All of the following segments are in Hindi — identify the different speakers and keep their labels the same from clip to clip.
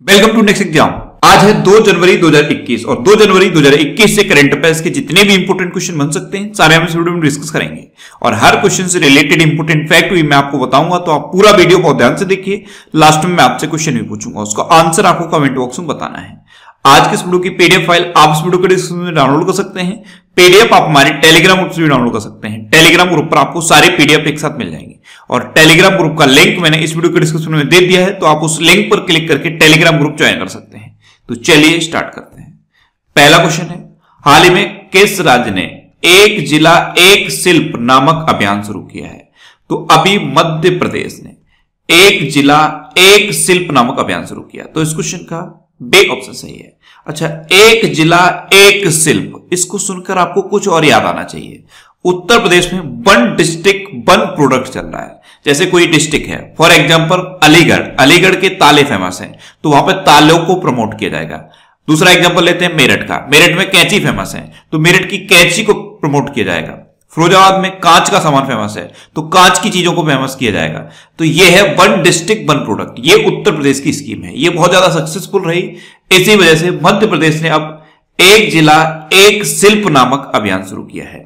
Speaker 1: Welcome to next exam. आज है 2 जनवरी 2021 और 2 जनवरी 2021 से करंट अफेयर्स के जितने भी इंपोर्टेंट क्वेश्चन बन सकते हैं सारे हम इस वीडियो में डिस्कस करेंगे और हर क्वेश्चन से रिलेटेड इंपोर्टेंट फैक्ट भी मैं आपको बताऊंगा, तो आप पूरा वीडियो बहुत ध्यान से देखिए। लास्ट में मैं आपसे क्वेश्चन भी पूछूंगा, उसका आंसर आपको कमेंट बॉक्स में बताना है। आज के इस वीडियो की पीडीएफ फाइल आप इस वीडियो के डिस्क्रिप्शन में डाउनलोड कर सकते हैं। पीडीएफ आप हमारे टेलीग्राम ग्रुप से भी डाउनलोड कर सकते हैं। टेलीग्राम ग्रुप पर आपको सारे पीडीएफ एक साथ मिल जाएंगे और टेलीग्राम ग्रुप का लिंक मैंने इस वीडियो के डिस्क्रिप्शन में दे दिया है, तो आप उस लिंक पर क्लिक करके टेलीग्राम ग्रुप ज्वाइन कर सकते हैं। तो चलिए स्टार्ट करते हैं। पहला क्वेश्चन है, हाल ही में किस राज्य ने एक जिला एक शिल्प नामक अभियान शुरू किया है? तो अभी मध्य प्रदेश ने एक जिला एक शिल्प नामक अभियान शुरू किया। तो इस क्वेश्चन का बी ऑप्शन सही है। अच्छा, एक जिला एक शिल्प, इसको सुनकर आपको कुछ और याद आना चाहिए। उत्तर प्रदेश में वन डिस्ट्रिक्ट वन प्रोडक्ट चल रहा है। जैसे कोई डिस्ट्रिक्ट है, फॉर एग्जांपल अलीगढ़, अलीगढ़ के ताले फेमस हैं, तो वहां पे तालों को प्रमोट किया जाएगा। दूसरा एग्जांपल लेते हैं मेरठ का, मेरठ में कैंची फेमस है, तो मेरठ की कैंची को प्रमोट किया जाएगा। फिरोजाबाद में कांच का सामान फेमस है, तो कांच की चीजों को फेमस किया जाएगा। तो ये है वन डिस्ट्रिक्ट वन प्रोडक्ट, ये उत्तर प्रदेश की स्कीम है। ये बहुत ज्यादा सक्सेसफुल रही, इसी वजह से मध्य प्रदेश ने अब एक जिला एक शिल्प नामक अभियान शुरू किया है।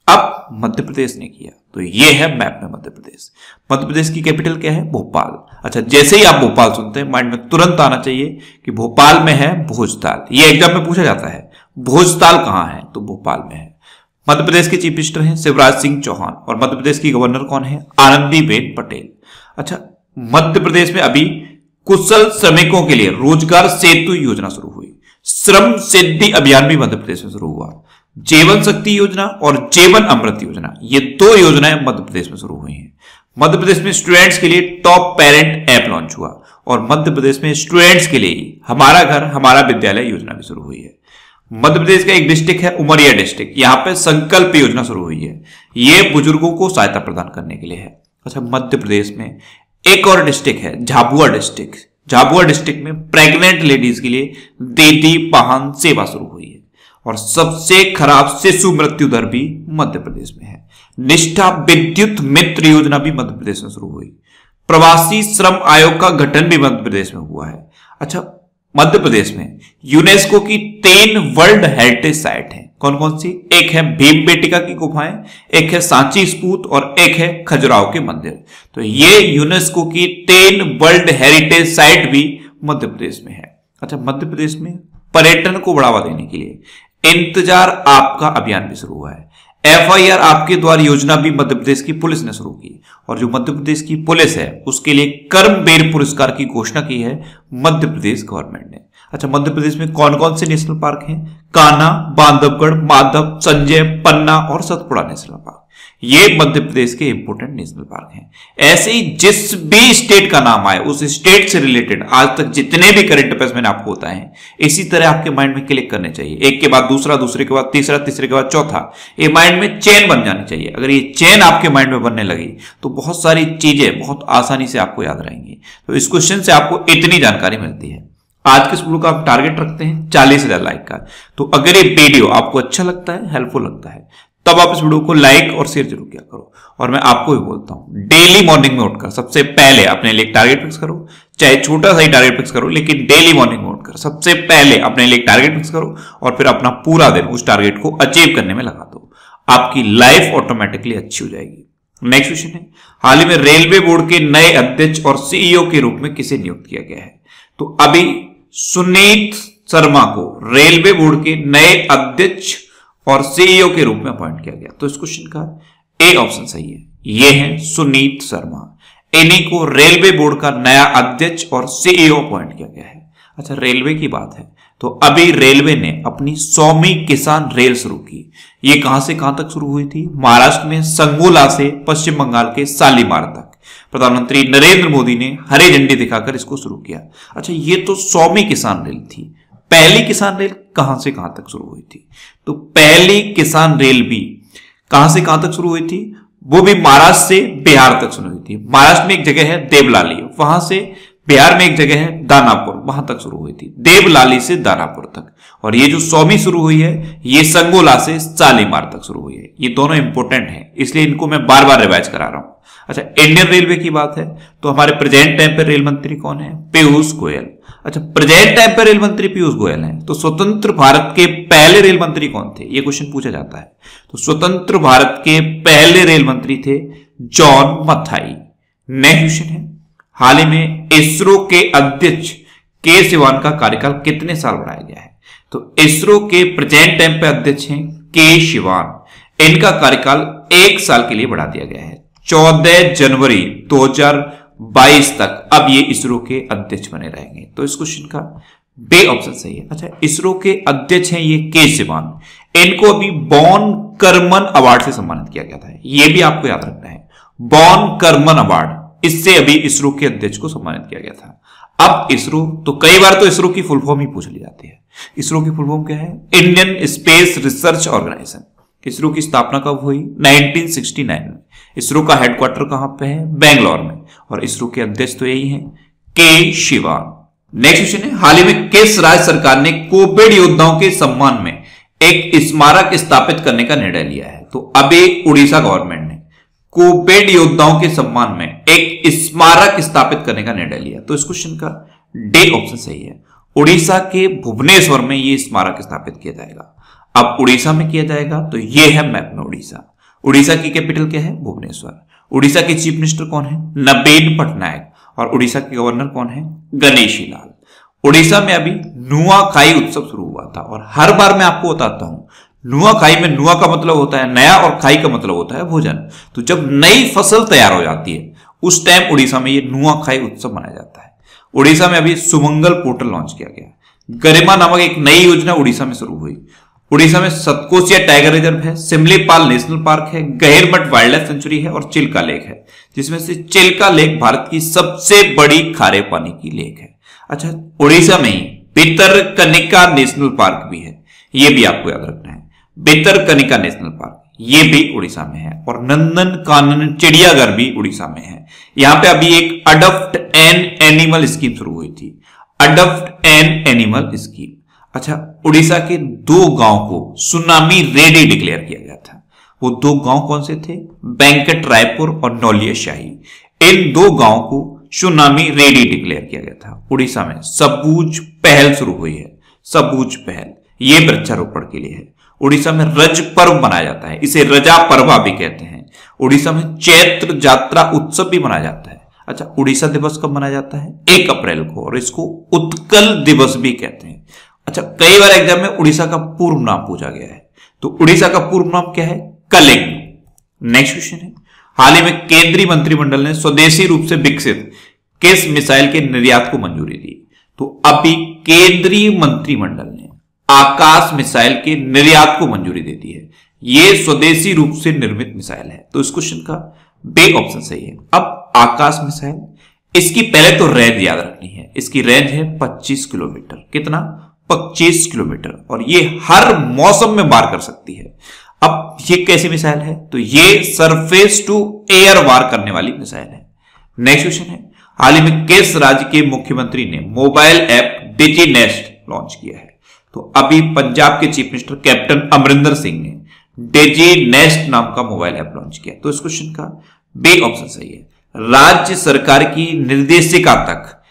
Speaker 1: अब मध्य प्रदेश ने किया, तो ये है मैप में मध्य प्रदेश। मध्य प्रदेश की कैपिटल क्या है? भोपाल। अच्छा, जैसे ही आप भोपाल सुनते हैं माइंड में तुरंत आना चाहिए कि भोपाल में है भोजताल। ये एग्जाम में पूछा जाता है, भोजताल कहां है? तो भोपाल में है। मध्य प्रदेश के चीफ मिनिस्टर हैं शिवराज सिंह चौहान और मध्य प्रदेश की गवर्नर कौन है? आनंदीबेन पटेल। अच्छा, मध्य प्रदेश में अभी कुशल श्रमिकों के लिए रोजगार सेतु योजना शुरू हुई। श्रम सिद्धि अभियान भी मध्य प्रदेश में शुरू हुआ। जीवन शक्ति योजना और जीवन अमृत योजना, ये 2 योजनाएं मध्य प्रदेश में शुरू हुई हैं। मध्य प्रदेश में स्टूडेंट्स के लिए टॉप पेरेंट ऐप लॉन्च हुआ और मध्य प्रदेश में स्टूडेंट्स के लिए हमारा घर हमारा विद्यालय योजना भी शुरू हुई है। मध्य प्रदेश का एक डिस्ट्रिक्ट है उमरिया डिस्ट्रिक्ट, यहां पे संकल्प योजना शुरू हुई है। ये बुजुर्गों को सहायता प्रदान करने के लिए है। अच्छा, मध्य प्रदेश में एक और डिस्ट्रिक्ट है झाबुआ डिस्ट्रिक्ट। झाबुआ डिस्ट्रिक्ट में प्रेग्नेंट लेडीज के लिए दीदी वाहन सेवा शुरू हुई है और सबसे खराब शिशु मृत्यु दर भी मध्य प्रदेश में है। निष्ठा विद्युत मित्र योजना भी मध्य प्रदेश में शुरू हुई। प्रवासी श्रम आयोग का गठन भी मध्य प्रदेश में हुआ है। अच्छा, मध्य प्रदेश में यूनेस्को की 3 वर्ल्ड हेरिटेज साइट हैं। कौन कौन सी? एक है भीमबेटका की गुफाएं, एक है सांची स्तूप और एक है खजुराहो के मंदिर। तो ये यूनेस्को की 3 वर्ल्ड हेरिटेज साइट भी मध्य प्रदेश में है। अच्छा, मध्य प्रदेश में पर्यटन को बढ़ावा देने के लिए इंतजार आपका अभियान भी शुरू हुआ है। FIR आपके द्वार योजना भी मध्य प्रदेश की पुलिस ने शुरू की और जो मध्य प्रदेश की पुलिस है उसके लिए कर्मवीर पुरस्कार की घोषणा की है मध्य प्रदेश गवर्नमेंट ने। अच्छा, मध्य प्रदेश में कौन कौन से नेशनल पार्क हैं? कान्हा, बांधवगढ़, माधव, संजय, पन्ना और सतपुड़ा नेशनल पार्क, ये मध्य प्रदेश के इंपोर्टेंट नेशनल पार्क हैं। ऐसे ही जिस भी स्टेट का नाम आए उस स्टेट से रिलेटेड आज तक जितने भी करंट अफेयर्स मैंने आपको बताए हैं, इसी तरह आपके माइंड में क्लिक करने चाहिए। एक के बाद दूसरा, दूसरे के बाद तीसरा, तीसरे के बाद चौथा, ये माइंड में चेन बन जानी चाहिए। अगर ये चेन आपके माइंड में बनने लगी तो बहुत सारी चीजें बहुत आसानी से आपको याद रहेंगी। तो इस क्वेश्चन से आपको इतनी जानकारी मिलती है। आज के इस वीडियो का आप टारगेट रखते हैं 40,000 लाइक का। तो अगर ये वीडियो आपको अच्छा लगता है, हेल्पफुल लगता है, तब आप इस वीडियो को लाइक और शेयर जरूर किया करो। और मैं आपको भी बोलता हूं, डेली मॉर्निंग में उठकर सबसे पहले अपने लिए टारगेट फिक्स करो। चाहे छोटा सा ही टारगेट फिक्स करो, लेकिन डेली मॉर्निंग में उठकर सबसे पहले अपने लिए टारगेट फिक्स करो और फिर अपना पूरा दिन उस टारगेट को अचीव करने में लगा दो। आपकी लाइफ ऑटोमेटिकली अच्छी हो जाएगी। नेक्स्ट क्वेश्चन है, हाल ही में रेलवे बोर्ड के नए अध्यक्ष और CEO के रूप में किसे नियुक्त किया गया है? तो अभी सुनीत शर्मा को रेलवे बोर्ड के नए अध्यक्ष और CEO के रूप में अपॉइंट किया गया। तो इस क्वेश्चन का ए ऑप्शन सही है। ये है सुनीत शर्मा, इन्हीं को रेलवे बोर्ड का नया अध्यक्ष और CEO अपॉइंट किया गया है। अच्छा, रेलवे की बात है तो अभी रेलवे ने अपनी 100वीं किसान रेल शुरू की। ये कहां से कहां तक शुरू हुई थी? महाराष्ट्र में संगोला से पश्चिम बंगाल के शालीमार तक। प्रधानमंत्री नरेंद्र मोदी ने हरी झंडी दिखाकर इसको शुरू किया। अच्छा, ये तो 100वीं किसान रेल थी। पहली किसान रेल कहां से कहां तक शुरू हुई थी? तो पहली किसान रेल भी कहां से कहां तक शुरू हुई थी? वो भी महाराष्ट्र से बिहार तक शुरू हुई थी। महाराष्ट्र में एक जगह है देवलाली, वहां से बिहार में एक जगह है दानापुर, वहां तक शुरू हुई थी, देवलाली से दानापुर तक। और ये जो 100वीं शुरू हुई है ये संगोला से शालीमार तक शुरू हुई है। ये दोनों इंपोर्टेंट हैं, इसलिए इनको मैं बार बार रिवाइज करा रहा हूं। अच्छा, इंडियन रेलवे की बात है तो हमारे प्रेजेंट टाइम पे रेल मंत्री कौन है? पीयूष गोयल। अच्छा, प्रेजेंट टाइम पर रेल मंत्री पीयूष गोयल हैं, तो स्वतंत्र भारत के पहले रेल मंत्री कौन थे, ये क्वेश्चन पूछा जाता है। तो स्वतंत्र भारत के पहले रेल मंत्री थे जॉन मथाई। नेक्स्ट क्वेश्चन है, हाल ही में इसरो के अध्यक्ष के सिवान का कार्यकाल कितने साल बढ़ाया गया है? तो इसरो के प्रेजेंट टाइम पे अध्यक्ष हैं के सिवान, इनका कार्यकाल 1 साल के लिए बढ़ा दिया गया है। 14 जनवरी 2022 तक अब ये इसरो के अध्यक्ष बने रहेंगे। तो इस क्वेश्चन का बे ऑप्शन सही है। अच्छा, इसरो के अध्यक्ष हैं ये के सिवान, इनको अभी बॉन करमन अवार्ड से सम्मानित किया गया था, ये भी आपको याद रखना है। बॉन करमन अवार्ड, इससे अभी इसरो के अध्यक्ष को सम्मानित किया गया था। अब इसरो, तो कई बार तो इसरो की फुल फॉर्म ही पूछ ली जाती है। इसरो की फुल फॉर्म क्या है? Indian Space Research Organisation. ISRO की स्थापना कब हुई? 1969 में। इसरो का हेडक्वार्टर कहां पे है? बेंगलोर में। और इसरो के अध्यक्ष तो यही हैं, के शिवान। नेक्स्ट क्वेश्चन है, हाल ही में किस राज्य सरकार ने कोविड योद्धाओं के सम्मान में एक स्मारक स्थापित करने का निर्णय लिया है? तो अभी उड़ीसा गवर्नमेंट ने कोविड योद्धाओं के सम्मान में एक स्मारक स्थापित करने का निर्णय लिया। तो इस क्वेश्चन का डी ऑप्शन सही है। उड़ीसा के भुवनेश्वर में यह स्मारक स्थापित किया जाएगा। अब उड़ीसा में किया जाएगा, तो यह है मैप में उड़ीसा। उड़ीसा की कैपिटल क्या है? भुवनेश्वर। उड़ीसा के चीफ मिनिस्टर कौन है? नवीन पटनायक। और उड़ीसा के गवर्नर कौन है? गणेशी लाल। उड़ीसा में अभी नुआखाई उत्सव शुरू हुआ था, और हर बार मैं आपको बताता हूं, नुआखाई में नुआ का मतलब होता है नया और खाई का मतलब होता है भोजन। तो जब नई फसल तैयार हो जाती है उस टाइम उड़ीसा में ये नुआखाई उत्सव मनाया जाता है। उड़ीसा में अभी सुमंगल पोर्टल लॉन्च किया गया। गरिमा नामक एक नई योजना उड़ीसा में शुरू हुई। उड़ीसा में सतकोसिया टाइगर रिजर्व है, सिमलीपाल नेशनल पार्क है, गहिरमठ वाइल्ड लाइफ सेंचुरी है और चिल्का लेक है, जिसमें से चिल्का लेक भारत की सबसे बड़ी खारे पानी की लेक है। अच्छा, उड़ीसा में ही भितरकनिका नेशनल पार्क भी है, यह भी आपको याद रखना है। भितरकनिका नेशनल पार्क ये भी उड़ीसा में है। और नंदन कानन चिड़ियाघर भी उड़ीसा में है। यहां पे अभी एक अडॉप्ट एन एनिमल स्कीम शुरू हुई थी, अडॉप्ट एन एनिमल स्कीम। अच्छा, उड़ीसा के 2 गांव को सुनामी रेडी डिक्लेयर किया गया था। वो 2 गांव कौन से थे? वेंकट रायपुर और नौलिया शाही। इन 2 गांव को सुनामी रेडी डिक्लेयर किया गया था। उड़ीसा में सबूज पहल शुरू हुई है, सबूज पहल, ये वृक्षारोपण के लिए है। उड़ीसा में रज पर्व मनाया जाता है, इसे रजा पर्वा भी कहते हैं। उड़ीसा में चैत्र जात्रा उत्सव भी मनाया जाता है। अच्छा, उड़ीसा दिवस कब मनाया जाता है? 1 अप्रैल को, और इसको उत्कल दिवस भी कहते हैं। अच्छा, कई बार एग्जाम में उड़ीसा का पूर्व नाम पूछा गया है, तो उड़ीसा का पूर्व नाम क्या है? कलिंग। नेक्स्ट क्वेश्चन है, हाल ही में केंद्रीय मंत्रिमंडल ने स्वदेशी रूप से विकसित किस मिसाइल के निर्यात को मंजूरी दी? तो अभी केंद्रीय मंत्रिमंडल ने आकाश मिसाइल के निर्यात को मंजूरी दे दी है। यह स्वदेशी रूप से निर्मित मिसाइल है। तो इस क्वेश्चन का बे ऑप्शन सही है। अब आकाश मिसाइल, इसकी पहले तो रेंज याद रखनी है। इसकी रेंज है 25 किलोमीटर। कितना? 25 किलोमीटर। और ये हर मौसम में वार कर सकती है। अब ये कैसी मिसाइल है? तो ये सरफेस टू एयर वार करने वाली मिसाइल है। नेक्स्ट क्वेश्चन है, हाल ही में किस राज्य के मुख्यमंत्री ने मोबाइल ऐप डिजी नेस्ट लॉन्च किया है? तो अभी पंजाब के chief minister captain Amarinder Singh ने डिजी नेस्ट नाम का मोबाइल ऐप लॉन्च किया। तो इस क्वेश्चन का बी ऑप्शन सही है। राज्य सरकार की निर्देशिका तक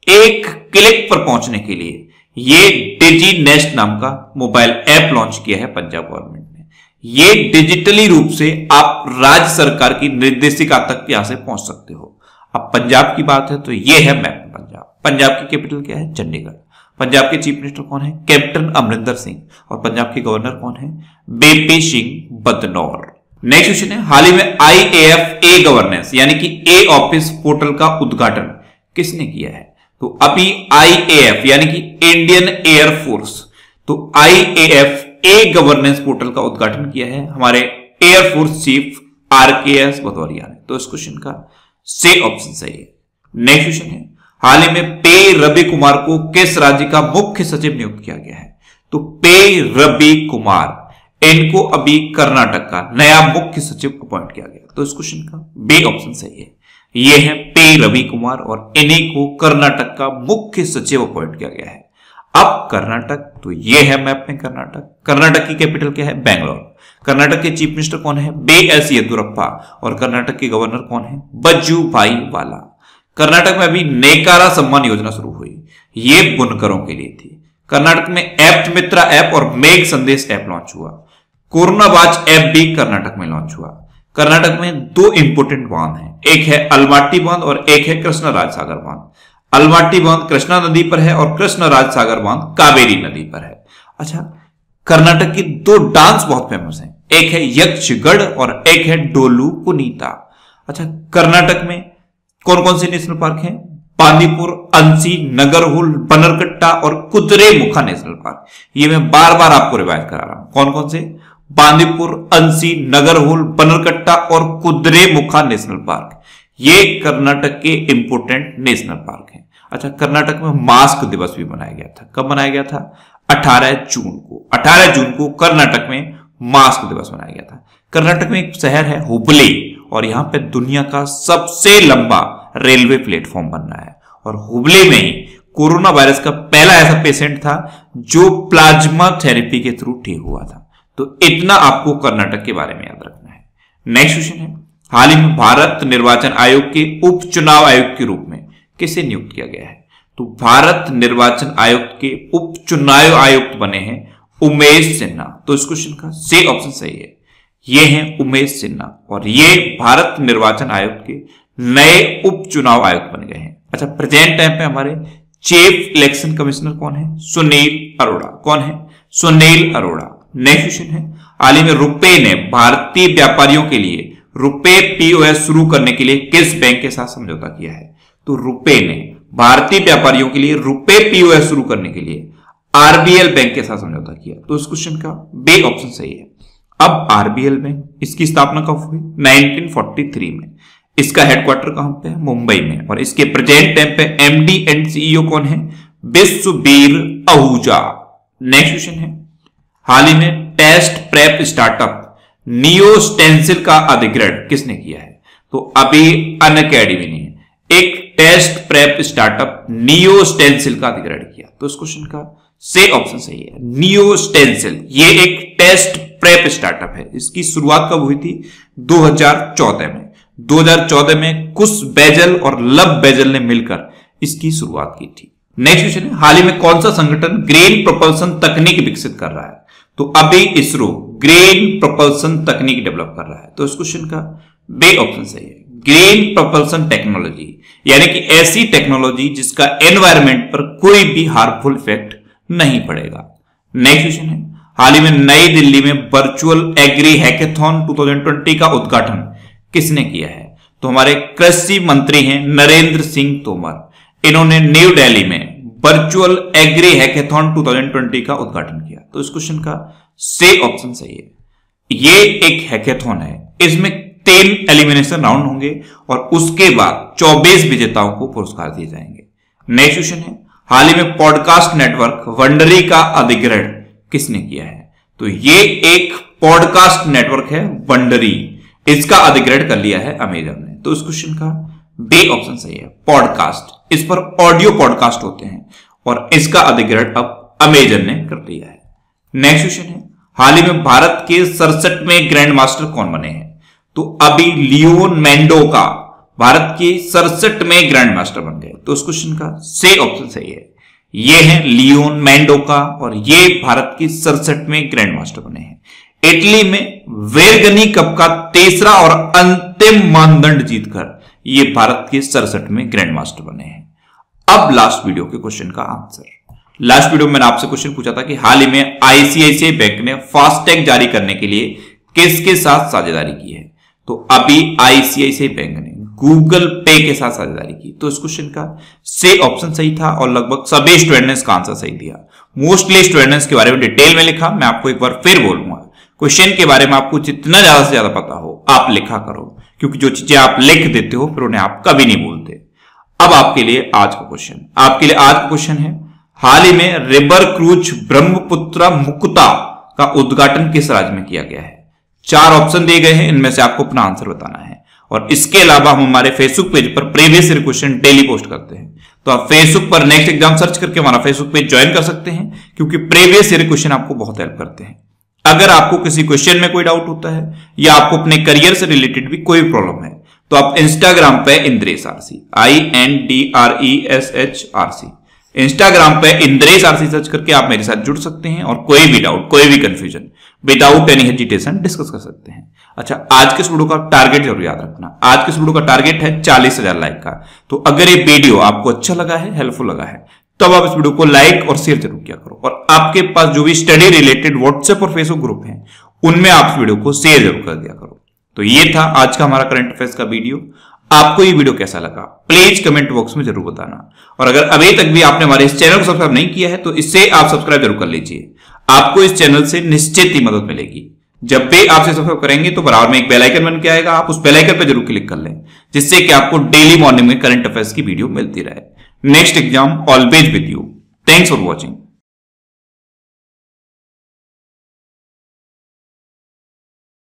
Speaker 1: एक क्लिक पर पहुंचने के लिए ये डिजी नेस्ट नाम का मोबाइल ऐप लॉन्च किया है पंजाब गवर्नमेंट ने। ये डिजिटली रूप से आप राज्य सरकार की निर्देशिका तक यहां से पहुंच सकते हो। अब पंजाब की बात है तो ये है मैप पंजाब। पंजाब की कैपिटल क्या है? चंडीगढ़। पंजाब के चीफ मिनिस्टर कौन है? कैप्टन अमरिंदर सिंह। और पंजाब के गवर्नर कौन है? BP Singh Badnore. Next question है, हाल ही में IAF ए गवर्नेंस यानी कि ए ऑफिस पोर्टल का उद्घाटन किसने किया है? तो अभी IAF यानी कि इंडियन एयर फोर्स, तो IAF ए गवर्नेंस पोर्टल का उद्घाटन किया है हमारे एयरफोर्स चीफ RKS भदौरिया ने। तो इस क्वेश्चन का सी ऑप्शन सही है। नेक्स्ट क्वेश्चन है, हाल ही में पे रवि कुमार को किस राज्य का मुख्य सचिव नियुक्त किया गया है? तो पे रवि कुमार, इनको अभी कर्नाटक का नया मुख्य सचिव अपॉइंट किया गया। तो इस क्वेश्चन का बी ऑप्शन सही है। ये है पे रवि कुमार और इन्हीं को कर्नाटक का मुख्य सचिव अपॉइंट किया गया है। अब कर्नाटक, तो ये है मैप में कर्नाटक। कर्नाटक की कैपिटल क्या है? बेंगलोर। कर्नाटक के चीफ मिनिस्टर कौन है? BS येदुरप्पा। और कर्नाटक के गवर्नर कौन है? वजूभाई वाला। कर्नाटक में अभी नेकारा सम्मान योजना शुरू हुई। ये बुनकरों के लिए थी। कर्नाटक में एप्ट मित्रा ऐप और मेघ संदेश ऐप लॉन्च हुआ। कोरोना वॉच ऐप भी कर्नाटक में लॉन्च हुआ। कर्नाटक में दो इंपोर्टेंट बांध हैं, एक है अलमाटी बांध और एक है कृष्णा राजसागर बांध। अलमाटी बांध कृष्णा नदी पर है और कृष्णा राजसागर बांध कावेरी नदी पर है। अच्छा, कर्नाटक की दो डांस बहुत फेमस हैं, एक है यक्षगढ़ और एक है डोलू कुनीता। अच्छा, कर्नाटक में कौन कौन से नेशनल पार्क हैं? बांदीपुर, अंसी, नगरहोल, बनरकट्टा और कुद्रेमुखा नेशनल पार्क। ये मैं बार बार आपको रिवाइज करा रहा हूं। कौन कौन से? बांदीपुर, अंसी, नगरहोल, बनरकट्टा और कुद्रेमुखा नेशनल पार्क। ये कर्नाटक के इंपोर्टेंट नेशनल पार्क हैं। अच्छा, कर्नाटक में मास्क दिवस भी मनाया गया था। कब मनाया गया था? 18 जून को। 18 जून को कर्नाटक में मास्क दिवस मनाया गया था। कर्नाटक में एक शहर है हुबली और यहां पे दुनिया का सबसे लंबा रेलवे प्लेटफॉर्म बन रहा है और हुबली में ही कोरोना वायरस का पहला ऐसा पेशेंट था जो प्लाज्मा थेरेपी के थ्रू ठीक हुआ था। तो इतना आपको कर्नाटक के बारे में याद रखना है। नेक्स्ट क्वेश्चन है, हाल ही में भारत निर्वाचन आयोग के उप चुनाव आयुक्त के रूप में किसे नियुक्त किया गया है? तो भारत निर्वाचन आयोग के उप चुनाव आयुक्त बने हैं उमेश सिन्हा। तो इस क्वेश्चन का सी ऑप्शन सही है। ये हैं उमेश सिन्हा और ये भारत निर्वाचन आयोग के नए उप चुनाव आयुक्त बन गए हैं। अच्छा, प्रेजेंट टाइम पे हमारे चीफ इलेक्शन कमिश्नर कौन है? सुनील अरोड़ा। कौन है? सुनील अरोड़ा। नेक्स्ट क्वेश्चन है, हाल ही में रुपे ने भारतीय व्यापारियों के लिए रुपे पीओएस शुरू करने के लिए किस बैंक के साथ समझौता किया है? तो रुपे ने भारतीय व्यापारियों के लिए रुपे पीओएस शुरू करने के लिए आरबीएल बैंक के साथ समझौता किया। तो इस क्वेश्चन का बी ऑप्शन सही है। अब आरबीएल बैंक, इसकी स्थापना कब हुई? 1943 में। इसका हेडक्वार्टर कहां पे है? मुंबई में। और इसके प्रेजेंट टाइम पे एमडी एंड सीईओ कौन है? विश्वबीर आहूजा। नेक्स्ट क्वेश्चन है, हाल ही में test prep startup NeoStencil का अधिग्रहण किसने किया है? तो अभी अनअकैडमी ने एक test prep startup NeoStencil का अधिग्रहण किया। तो इस क्वेश्चन का सी ऑप्शन सही है। नियो स्टेंसिल ये एक टेस्ट प्रेप स्टार्टअप है। इसकी शुरुआत कब हुई थी? 2014 में। 2014 में कुश बैजल और लब बैजल ने मिलकर इसकी शुरुआत की थी। नेक्स्ट क्वेश्चन है, हाल ही में कौन सा संगठन ग्रीन प्रोपल्सन तकनीक विकसित कर रहा है? तो अभी इसरो ग्रीन प्रोपल्सन तकनीक डेवलप कर रहा है। तो इस क्वेश्चन का बी ऑप्शन सही है। ग्रीन प्रोपल्सन टेक्नोलॉजी यानी कि ऐसी टेक्नोलॉजी जिसका एनवायरमेंट पर कोई भी हार्मफुल इफेक्ट नहीं पड़ेगा। नेक्स्ट क्वेश्चन है, हाल ही में नई दिल्ली में वर्चुअल एग्री हैकेथॉन 2020 का उद्घाटन किसने किया है? तो हमारे कृषि मंत्री हैं नरेंद्र सिंह तोमर। इन्होंने न्यू दिल्ली में वर्चुअल एग्री हैकेथॉन 2020 का उद्घाटन किया। तो इस क्वेश्चन का सी ऑप्शन सही है। ये एक हैकेथॉन है, इसमें 3 एलिमिनेशन राउंड होंगे और उसके बाद 24 विजेताओं को पुरस्कार दिए जाएंगे। नेक्स्ट क्वेश्चन है, हाल ही में पॉडकास्ट नेटवर्क वंडरी का अधिग्रहण किसने किया है? तो ये एक पॉडकास्ट नेटवर्क है वंडरी, इसका अधिग्रहण कर लिया है अमेजन ने। तो इस क्वेश्चन का बी ऑप्शन सही है। पॉडकास्ट, इस पर ऑडियो पॉडकास्ट होते हैं और इसका अधिग्रहण अब अमेजन ने कर लिया है। नेक्स्ट क्वेश्चन है, हाल ही में भारत के 67वें ग्रैंड मास्टर कौन बने हैं? तो अभी लियोन मेंडोका भारत के 67वें ग्रैंड मास्टर बन गए। तो इस क्वेश्चन का सी ऑप्शन सही है। ये हैं लियोन मेंडोका और ये भारत के 67वें ग्रैंड मास्टर बने हैं। इटली में वेरगनी कप का तीसरा और अंतिम मानदंड जीतकर ये भारत के 67वें ग्रैंड मास्टर बने हैं। अब लास्ट वीडियो के क्वेश्चन का आंसर। लास्ट वीडियो में मैंने आपसे क्वेश्चन पूछा था कि हाल ही में आईसीआईसीआई बैंक ने फास्टैग जारी करने के लिए किसके साथ साझेदारी की है? तो अभी आईसीआईसीआई बैंक ने गूगल पे के साथ साझेदारी की। तो इस क्वेश्चन का सी ऑप्शन सही था और लगभग सभी स्टूडेंट ने इसका आंसर सही दिया। मोस्टली स्टूडेंट ने इसके बारे में डिटेल में लिखा। मैं आपको एक बार फिर बोलूंगा, क्वेश्चन के बारे में आपको जितना ज्यादा से ज्यादा पता हो आप लिखा करो, क्योंकि जो चीजें आप लिख देते हो फिर उन्हें आप कभी नहीं भूलते। अब आपके लिए आज का क्वेश्चन, आपके लिए आज का क्वेश्चन है, हाल ही में रिवर क्रूज ब्रह्मपुत्र मुक्ता का उद्घाटन किस राज्य में किया गया है? 4 ऑप्शन दिए गए हैं, इनमें से आपको अपना आंसर बताना है। और इसके अलावा हम हमारे फेसबुक पेज पर previous year question daily post करते हैं, तो आप फेसबुक पर नेक्स्ट एग्जाम सर्च करके हमारा फेसबुक पेज ज्वाइन कर सकते हैं, क्योंकि प्रीवियस ईयर क्वेश्चन आपको बहुत हेल्प करते हैं। अगर आपको किसी क्वेश्चन में कोई डाउट होता है या आपको अपने करियर से रिलेटेड भी कोई प्रॉब्लम है तो आप इंस्टाग्राम पे Indresh RC INDRESH RC Instagram पे इंद्रेश आरसी सर्च करके आप मेरे साथ जुड़ सकते हैं और कोई भी डाउट, कोई भी confusion without any hesitation discuss कर सकते हैं। अच्छा, आज के इस वीडियो का टारगेट जरूर याद रखना। आज के इस वीडियो का टारगेट है 40,000 लाइक का। तो अगर ये वीडियो आपको अच्छा लगा है, हेल्पफुल लगा है, तब आप इस वीडियो को लाइक और शेयर जरूर किया करो। और आपके पास जो भी स्टडी रिलेटेड व्हाट्सएप और फेसबुक ग्रुप है, उनमें आप इस वीडियो को शेयर जरूर कर दिया करो। तो ये था आज का हमारा करंट अफेयर्स का वीडियो। आपको ये वीडियो कैसा लगा प्लीज कमेंट बॉक्स में जरूर बताना। और अगर अभी तक भी आपने हमारे इस चैनल को सब्सक्राइब नहीं किया है तो इससे आप सब्सक्राइब जरूर कर लीजिए। आपको इस चैनल से निश्चित ही मदद मिलेगी। जब भी आपसे सब्सक्राइब करेंगे तो बराबर में एक बेल आइकन बन के आएगा, आप उस बेल आइकन पर जरूर क्लिक कर लें, जिससे कि आपको डेली मॉर्निंग में करंट अफेयर्स की वीडियो मिलती रहे। Next exam always with you. Thanks for watching.